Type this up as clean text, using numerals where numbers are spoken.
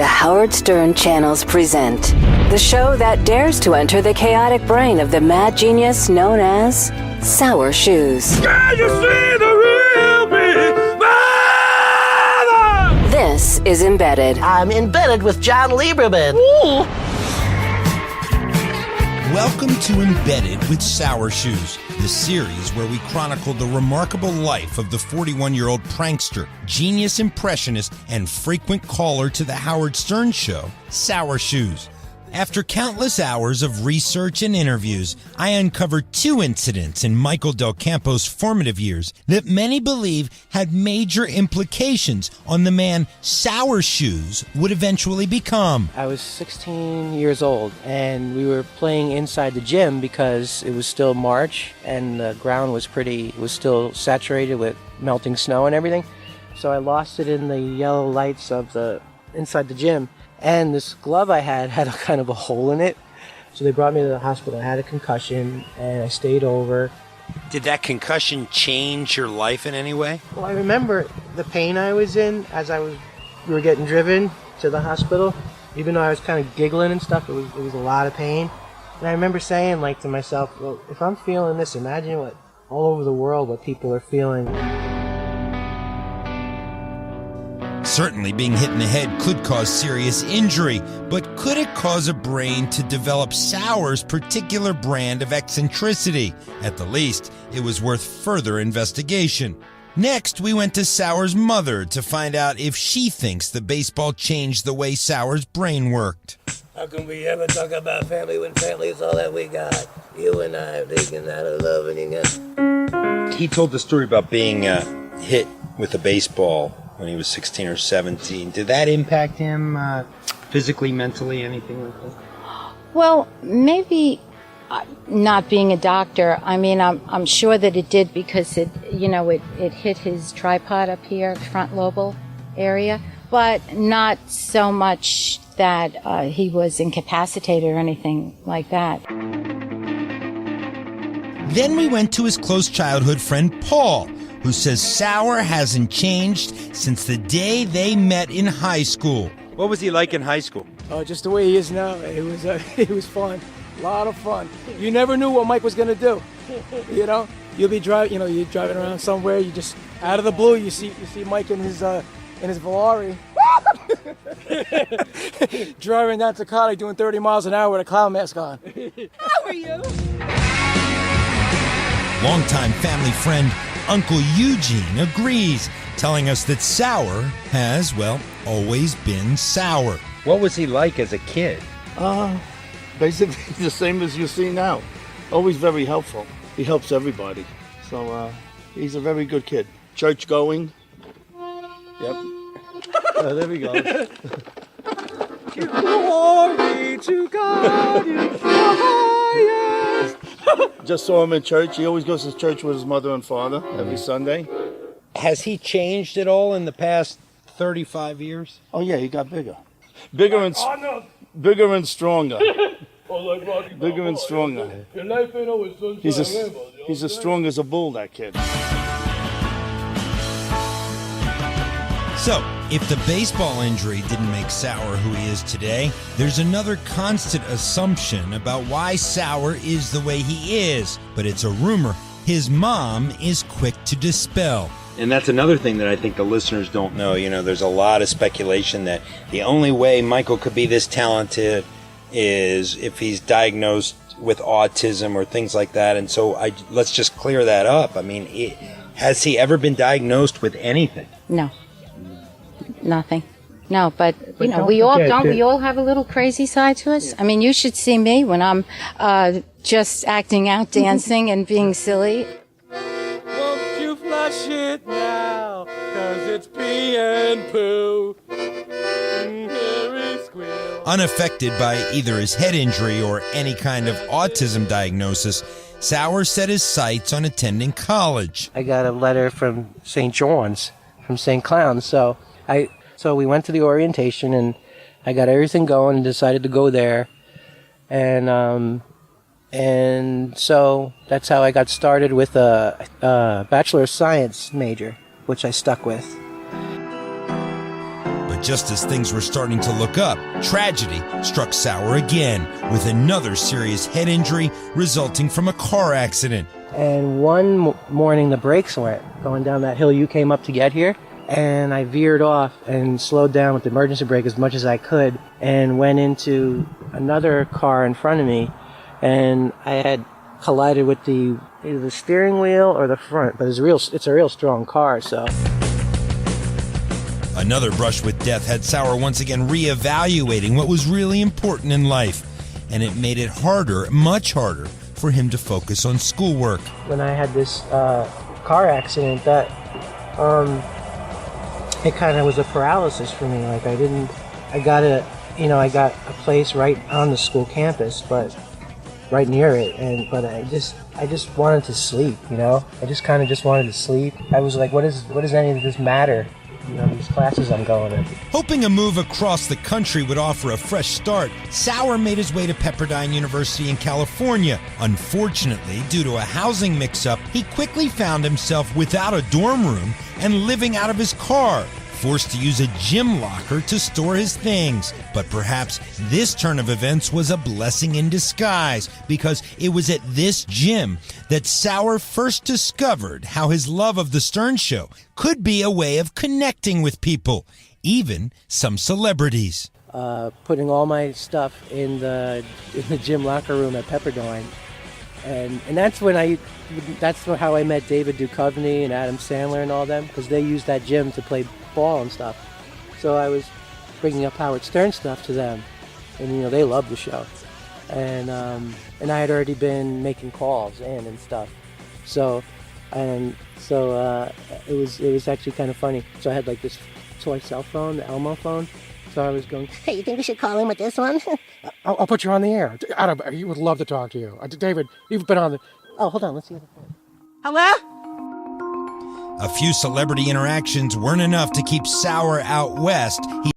The Howard Stern channels present the show that dares to enter the chaotic brain of the mad genius known as Sour Shoes. Can you see the real me, Mother? This is Embedded. I'm embedded with John Lieberman. Ooh. Welcome to Embedded with Sour Shoes, the series where we chronicle the remarkable life of the 41-year-old prankster, genius impressionist, and frequent caller to the Howard Stern Show, Sour Shoes. After countless hours of research and interviews, I uncovered two incidents in Michael Del Campo's formative years that many believe had major implications on the man Sour Shoes would eventually become. I was 16 years old, and we were playing inside the gym because it was still March, and the ground was still saturated with melting snow and everything. So I lost it in the yellow lights of inside the gym. And this glove I had a kind of a hole in it. So they brought me to the hospital. I had a concussion, and I stayed over. Did that concussion change your life in any way? Well, I remember the pain I was in as we were getting driven to the hospital. Even though I was kind of giggling and stuff, it was a lot of pain. And I remember saying, to myself, well, if I'm feeling this, imagine what all over the world what people are feeling. Certainly, being hit in the head could cause serious injury, but could it cause a brain to develop Sour's particular brand of eccentricity? At the least, it was worth further investigation. Next, we went to Sour's mother to find out if she thinks the baseball changed the way Sour's brain worked. How can we ever talk about family when family is all that we got? You and I are thinking out of love and you got... He told the story about being hit with a baseball when he was 16 or 17. Did that impact him physically, mentally, anything like that? Well, maybe not being a doctor. I mean, I'm sure that it did because it hit his tripod up here, front lobal area, but not so much that he was incapacitated or anything like that. Then we went to his close childhood friend Paul, who says Sour hasn't changed since the day they met in high school. What was he like in high school? Oh, just the way he is now. It was fun. A lot of fun. You never knew what Mike was going to do. You'll be driving, you're driving around somewhere, you just, out of the blue, you see Mike in his Volare. Driving down to Cali doing 30 miles an hour with a clown mask on. How are you? Longtime family friend Uncle Eugene agrees, telling us that Sour has, always been sour. What was he like as a kid? Basically the same as you see now. Always very helpful. He helps everybody. So he's a very good kid. Church going. Yep. There we go. Glory to God in the highest. Just saw him in church. He always goes to church with his mother and father every Sunday. Has he changed at all in the past 35 years? Oh yeah, he got bigger. Bigger and stronger. Bigger and stronger. He's as strong as a bull, that kid. So, if the baseball injury didn't make Sour who he is today, there's another constant assumption about why Sour is the way he is. But it's a rumor his mom is quick to dispel. And that's another thing that I think the listeners don't know. There's a lot of speculation that the only way Michael could be this talented is if he's diagnosed with autism or things like that. And so let's just clear that up. I mean, has he ever been diagnosed with anything? No. Nothing. No, but we all have a little crazy side to us. I mean, you should see me when I'm just acting out, dancing, and being silly. Won't you flush it now? 'Cause it's pee and poo. Unaffected by either his head injury or any kind of autism diagnosis, Sour set his sights on attending college. I got a letter from St. John's, from St. Clown's, so we went to the orientation, and I got everything going and decided to go there. And so that's how I got started with a Bachelor of Science major, which I stuck with. But But just as things were starting to look up, tragedy struck Sauer again with another serious head injury resulting from a car accident. And one morning the brakes went going down that hill you came up to get here. And I veered off and slowed down with the emergency brake as much as I could and went into another car in front of me. And I had collided with either the steering wheel or the front, but it's a real strong car, so. Another brush with death had Sauer once again reevaluating what was really important in life, and it made it harder, much harder, for him to focus on schoolwork. When I had this car accident, that it kind of was a paralysis for me. Like I got a place right on the school campus, but right near it, but I just wanted to sleep, I just kind of just wanted to sleep. I was like, what does any of this matter? These classes I'm going in. Hoping a move across the country would offer a fresh start, Sauer made his way to Pepperdine University in California. Unfortunately, due to a housing mix-up, he quickly found himself without a dorm room and living out of his car, forced to use a gym locker to store his things. But perhaps this turn of events was a blessing in disguise, because it was at this gym that Sauer first discovered how his love of the Stern Show could be a way of connecting with people, even some celebrities. Putting all my stuff in the gym locker room at Pepperdine, and that's how I met David Duchovny and Adam Sandler and all them, because they used that gym to play ball and stuff. So I was bringing up Howard Stern stuff to them, and they loved the show, and I had already been making calls in and stuff. So it was actually kind of funny. So I had like this toy cell phone, the Elmo phone. So I was going, hey, you think we should call him with this one? I'll put you on the air. Adam, he would love to talk to you. David, you've been on the... Oh, hold on, let's see. Hello? A few celebrity interactions weren't enough to keep Sauer out west. He